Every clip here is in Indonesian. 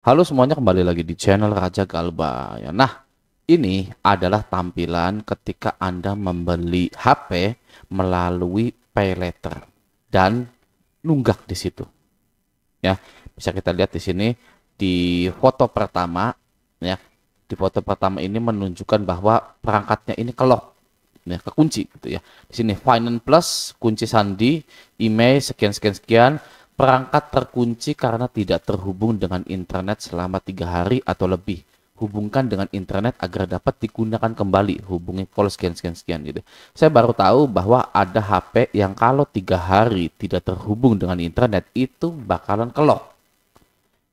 Halo semuanya, kembali lagi di channel Raja Galba ya. Nah, ini adalah tampilan ketika Anda membeli HP melalui pay letter dan nunggak di situ ya. Bisa kita lihat di sini di foto pertama ya. Di foto pertama ini menunjukkan bahwa perangkatnya ini kelok ya, kekunci gitu ya. Di sini Finance Plus, kunci sandi, email sekian sekian sekian, perangkat terkunci karena tidak terhubung dengan internet selama 3 hari atau lebih. Hubungkan dengan internet agar dapat digunakan kembali. Hubungi call sekian sekian sekian gitu. Saya baru tahu bahwa ada HP yang kalau 3 hari tidak terhubung dengan internet itu bakalan kelok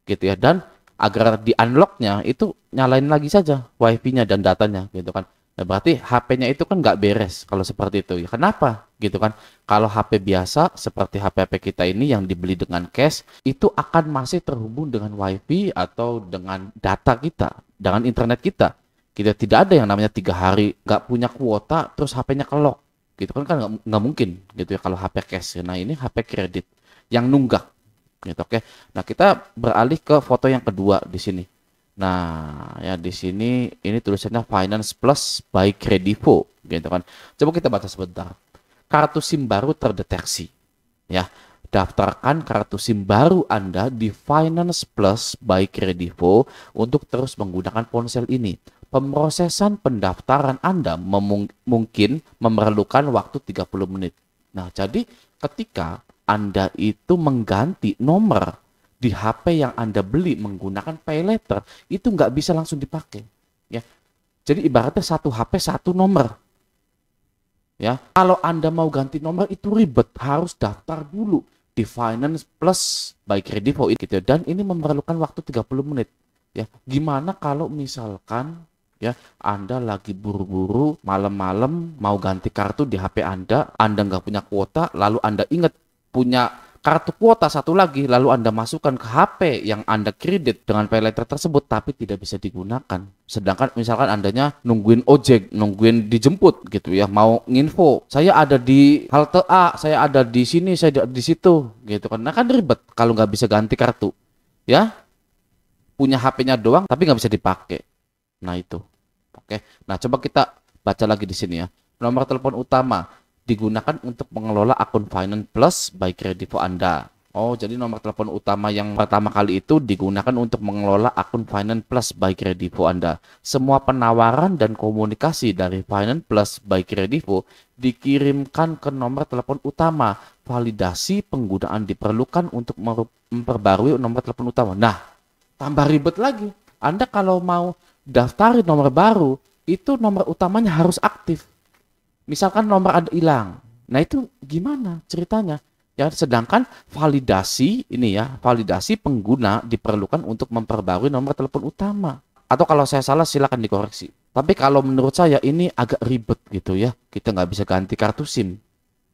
gitu ya. Dan agar di unlocknya itu nyalain lagi saja wifi-nya dan datanya gitu kan. Nah, berarti HP-nya itu kan nggak beres kalau seperti itu ya. Kenapa gitu kan? Kalau HP biasa seperti HP-HP kita ini yang dibeli dengan cash itu akan masih terhubung dengan wifi atau dengan data kita, dengan internet kita. Kita tidak ada yang namanya 3 hari nggak punya kuota terus HP-nya kelok gitu kan nggak mungkin gitu ya kalau HP cash. Nah ini HP kredit yang nunggak gitu, oke. Nah, kita beralih ke foto yang kedua di sini. Nah, ya di sini ini tulisannya Finance Plus by Kredivo gitu kan. Coba kita baca sebentar. Kartu SIM baru terdeteksi. Ya, daftarkan kartu SIM baru Anda di Finance Plus by Kredivo untuk terus menggunakan ponsel ini. Pemrosesan pendaftaran Anda mungkin memerlukan waktu 30 menit. Nah, jadi ketika Anda itu mengganti nomor di HP yang Anda beli menggunakan pay letter, itu nggak bisa langsung dipakai. Ya, jadi ibaratnya satu HP satu nomor. Ya, kalau Anda mau ganti nomor itu ribet, harus daftar dulu di Finance Plus by Kredivo gitu. Dan ini memerlukan waktu 30 menit. Ya, gimana kalau misalkan ya Anda lagi buru-buru malam-malam mau ganti kartu di HP Anda nggak punya kuota, lalu Anda ingat punya kartu kuota satu lagi, lalu Anda masukkan ke HP yang Anda kredit dengan pay letter tersebut, tapi tidak bisa digunakan. Sedangkan misalkan Andanya nungguin ojek, nungguin dijemput gitu ya, mau nginfo, saya ada di halte A, saya ada di sini, saya di situ gitu kan. Nah kan ribet kalau nggak bisa ganti kartu. Ya, punya HP-nya doang tapi nggak bisa dipakai. Nah itu. Oke. Nah coba kita baca lagi di sini ya. Nomor telepon utama digunakan untuk mengelola akun Finance Plus by Kredivo Anda. Oh, jadi nomor telepon utama yang pertama kali itu digunakan untuk mengelola akun Finance Plus by Kredivo Anda. Semua penawaran dan komunikasi dari Finance Plus by Kredivo dikirimkan ke nomor telepon utama. Validasi penggunaan diperlukan untuk memperbarui nomor telepon utama. Nah, tambah ribet lagi. Anda kalau mau daftarin nomor baru, itu nomor utamanya harus aktif. Misalkan nomor ada hilang. Nah, itu gimana ceritanya? Ya, sedangkan validasi ini ya, validasi pengguna diperlukan untuk memperbarui nomor telepon utama. Atau kalau saya salah silakan dikoreksi. Tapi kalau menurut saya ini agak ribet gitu ya. Kita nggak bisa ganti kartu SIM.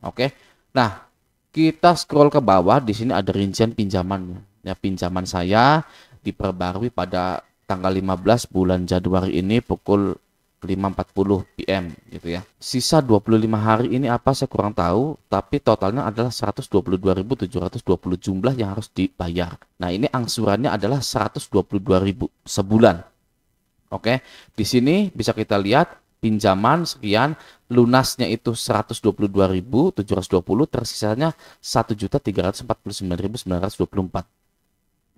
Oke. Nah, kita scroll ke bawah, di sini ada rincian pinjamannya. Ya, pinjaman saya diperbarui pada tanggal 15 bulan Januari ini pukul 5.40 PM gitu ya. Sisa 25 hari ini apa saya kurang tahu, tapi totalnya adalah 122.720 jumlah yang harus dibayar. Nah, ini angsurannya adalah 122.000 sebulan. Oke. Di sini bisa kita lihat pinjaman sekian, lunasnya itu 122.720, tersisanya 1.349.924.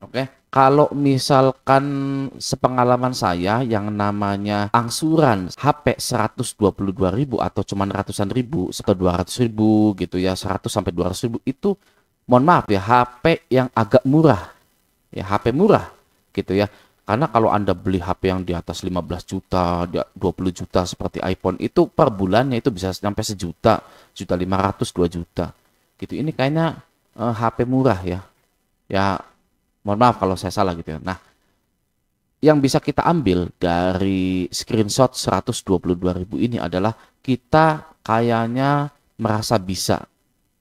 Oke, kalau misalkan sepengalaman saya yang namanya angsuran HP 122.000 atau cuman ratusan ribu, sekitar 200.000 gitu ya, 100 sampai 200.000 itu mohon maaf ya HP yang agak murah. Ya, HP murah gitu ya. Karena kalau Anda beli HP yang di atas 15 juta, 20 juta seperti iPhone itu per bulannya itu bisa sampai sejuta, 1.500.000, 2 juta. Gitu. Ini kayaknya HP murah ya. Ya, mohon maaf kalau saya salah gitu ya. Nah, yang bisa kita ambil dari screenshot 122.000 ini adalah kita kayaknya merasa bisa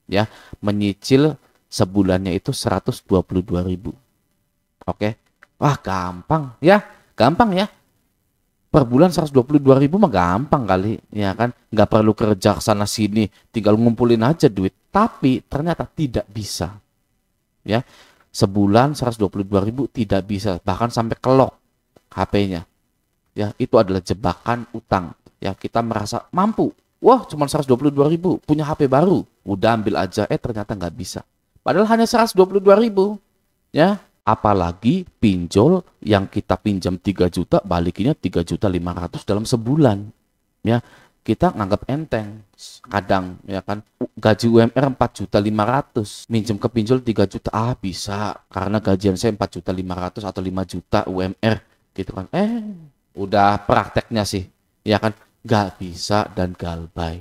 ya menyicil sebulannya itu 122.000. Oke. Wah, gampang ya. Gampang ya. Per bulan 122.000 mah gampang kali ya kan. Nggak perlu kerja sana sini, tinggal ngumpulin aja duit. Tapi ternyata tidak bisa. Ya. sebulan 122.000 tidak bisa, bahkan sampai kelok HP-nya. Ya, itu adalah jebakan utang. Ya, kita merasa mampu. Wah, cuma 122.000, punya HP baru. Udah ambil aja, ternyata nggak bisa. Padahal hanya 122.000. Ya, apalagi pinjol yang kita pinjam 3 juta, balikinnya 3.500.000 dalam sebulan. Ya, kita nganggap enteng. Kadang ya kan gaji UMR 4.500.000, minjem ke pinjol 3 juta, bisa karena gajian saya 4.500.000 atau 5 juta UMR gitu kan. Udah prakteknya sih ya kan nggak bisa dan galbay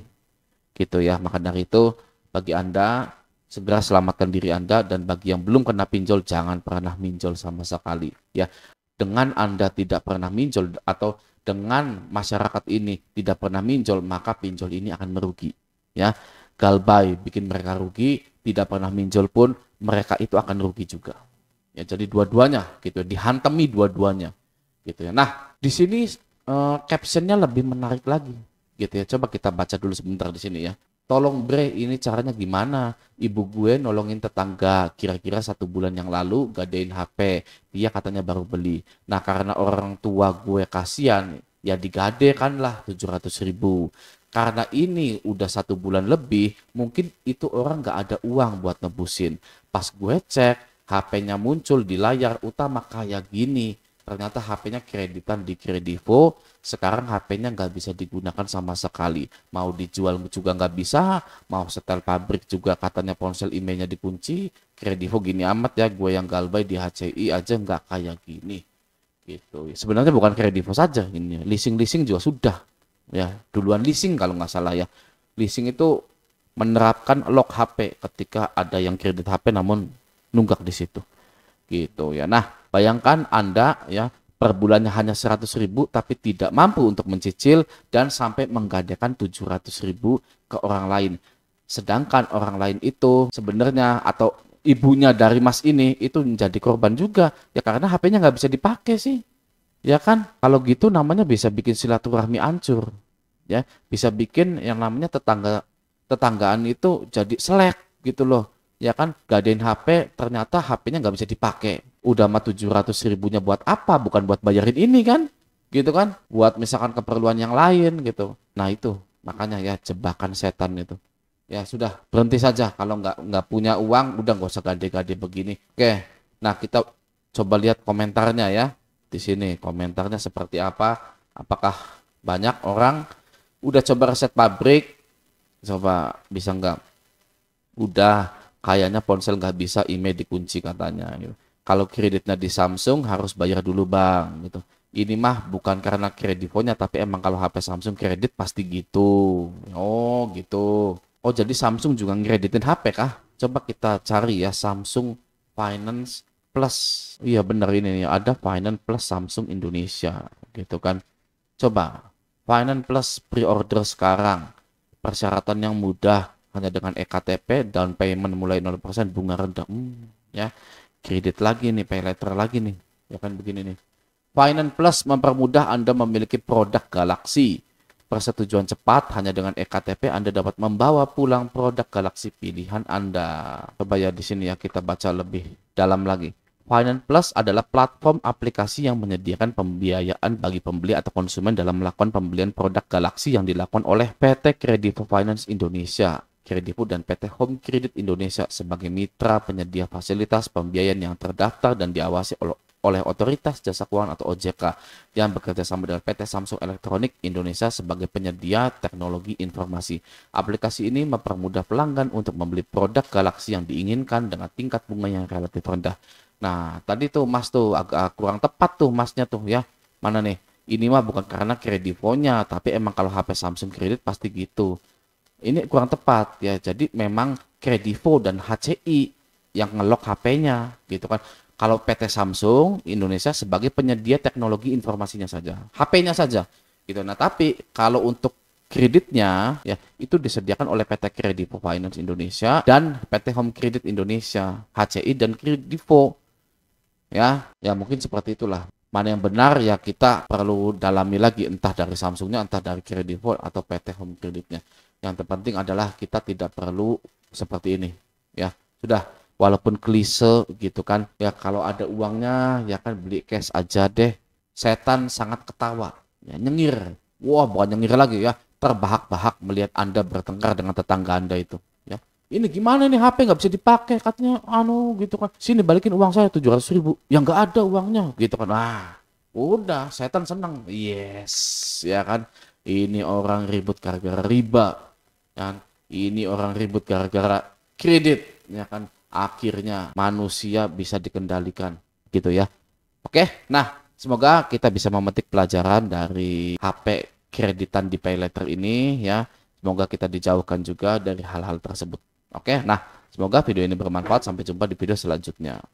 gitu ya. Maka dari itu bagi Anda segera selamatkan diri Anda, dan bagi yang belum kena pinjol jangan pernah minjol sama sekali ya. Dengan Anda tidak pernah minjol atau dengan masyarakat ini tidak pernah minjol, maka pinjol ini akan merugi ya. Galbay bikin mereka rugi, tidak pernah minjol pun mereka itu akan rugi juga ya. Jadi dua-duanya gitu, dihantemi dua-duanya gitu ya. Nah, di sini captionnya lebih menarik lagi gitu ya. Coba kita baca dulu sebentar di sini ya. Tolong bre, ini caranya gimana? Ibu gue nolongin tetangga, kira-kira 1 bulan yang lalu gadein HP. Dia katanya baru beli. Nah, karena orang tua gue kasihan, ya digadekan lah 700.000. Karena ini udah 1 bulan lebih, mungkin itu orang nggak ada uang buat nebusin. Pas gue cek, HP-nya muncul di layar utama kayak gini. Ternyata HP-nya kreditan di Kredivo, sekarang HP-nya nggak bisa digunakan sama sekali. Mau dijual juga nggak bisa, mau setel pabrik juga katanya ponsel emailnya dikunci. Kredivo gini amat ya, gue yang galbay di HCI aja nggak kayak gini. Gitu. Sebenarnya bukan Kredivo saja ini, leasing-leasing juga sudah. Ya, duluan leasing kalau nggak salah ya. Leasing itu menerapkan lock HP ketika ada yang kredit HP namun nunggak di situ. Gitu ya. Nah, bayangkan Anda ya per bulannya hanya 100.000 tapi tidak mampu untuk mencicil dan sampai menggadaikan 700.000 ke orang lain. Sedangkan orang lain itu sebenarnya atau ibunya dari Mas ini itu menjadi korban juga ya, karena HP-nya nggak bisa dipakai sih. Ya kan? Kalau gitu namanya bisa bikin silaturahmi hancur. Ya, bisa bikin yang namanya tetanggaan itu jadi selek gitu loh. Ya kan, gadein HP ternyata HP-nya nggak bisa dipakai. Udah mah 700.000-nya buat apa? Bukan buat bayarin ini kan? Gitu kan? Buat misalkan keperluan yang lain gitu. Nah itu makanya ya jebakan setan itu. Ya sudah, berhenti saja. Kalau nggak punya uang, udah nggak usah gade-gade begini. Oke, nah kita coba lihat komentarnya ya. Di sini komentarnya seperti apa? Apakah banyak orang udah coba reset pabrik? Coba bisa nggak? Udah. Kayaknya ponsel nggak bisa, email dikunci katanya gitu. Kalau kreditnya di Samsung harus bayar dulu bang gitu. Ini mah bukan karena kredivonya, tapi emang kalau HP Samsung kredit pasti gitu. Oh gitu. Oh jadi Samsung juga ngreditin HP kah? Coba kita cari ya Samsung Finance Plus. Iya bener ini nih, ada Finance Plus Samsung Indonesia gitu kan. Coba Finance Plus pre-order sekarang. Persyaratan yang mudah, hanya dengan eKTP, down payment mulai 0%, bunga rendah. Ya, kredit lagi nih, pay letter lagi nih. Ya kan begini nih. Finance Plus mempermudah Anda memiliki produk Galaxy. Persetujuan cepat, hanya dengan eKTP Anda dapat membawa pulang produk Galaxy pilihan Anda. Coba ya di sini ya kita baca lebih dalam lagi. Finance Plus adalah platform aplikasi yang menyediakan pembiayaan bagi pembeli atau konsumen dalam melakukan pembelian produk Galaxy yang dilakukan oleh PT Kredivo Finance Indonesia, Kredivo, dan PT Home Credit Indonesia sebagai mitra penyedia fasilitas pembiayaan yang terdaftar dan diawasi oleh Otoritas Jasa Keuangan atau OJK yang bekerja sama dengan PT Samsung Electronics Indonesia sebagai penyedia teknologi informasi. Aplikasi ini mempermudah pelanggan untuk membeli produk Galaxy yang diinginkan dengan tingkat bunga yang relatif rendah. Nah, tadi tuh Mas tuh agak kurang tepat tuh Masnya tuh ya. Mana nih? Ini mah bukan karena kredivonya, tapi emang kalau HP Samsung kredit pasti gitu. Ini kurang tepat ya. Jadi memang Kredivo dan HCI yang ngelok HP-nya gitu kan. Kalau PT Samsung Indonesia sebagai penyedia teknologi informasinya saja, HP-nya saja gitu. Nah, tapi kalau untuk kreditnya ya itu disediakan oleh PT Kredivo Finance Indonesia dan PT Home Credit Indonesia, HCI dan Kredivo. Ya mungkin seperti itulah. Mana yang benar ya kita perlu dalami lagi, entah dari Samsungnya, entah dari Kredivo atau PT Home Creditnya. Yang terpenting adalah kita tidak perlu seperti ini. Ya sudah. walaupun klise gitu kan. Ya kalau ada uangnya ya kan beli cash aja deh. Setan sangat ketawa, ya, nyengir. Wah, bukan nyengir lagi ya, terbahak-bahak melihat Anda bertengkar dengan tetangga Anda itu. Ya, ini gimana nih HP nggak bisa dipakai katanya, anu gitu kan. Sini balikin uang saya 700.000. Ya nggak ada uangnya, gitu kan. Wah, udah setan senang. Yes, ya kan. Ini orang ribut gara-gara riba, kan. Ini orang ribut gara-gara kredit, ya kan. Akhirnya manusia bisa dikendalikan, gitu ya. Oke, nah semoga kita bisa memetik pelajaran dari HP kreditan di PayLater ini ya. Semoga kita dijauhkan juga dari hal-hal tersebut. Oke, nah semoga video ini bermanfaat. Sampai jumpa di video selanjutnya.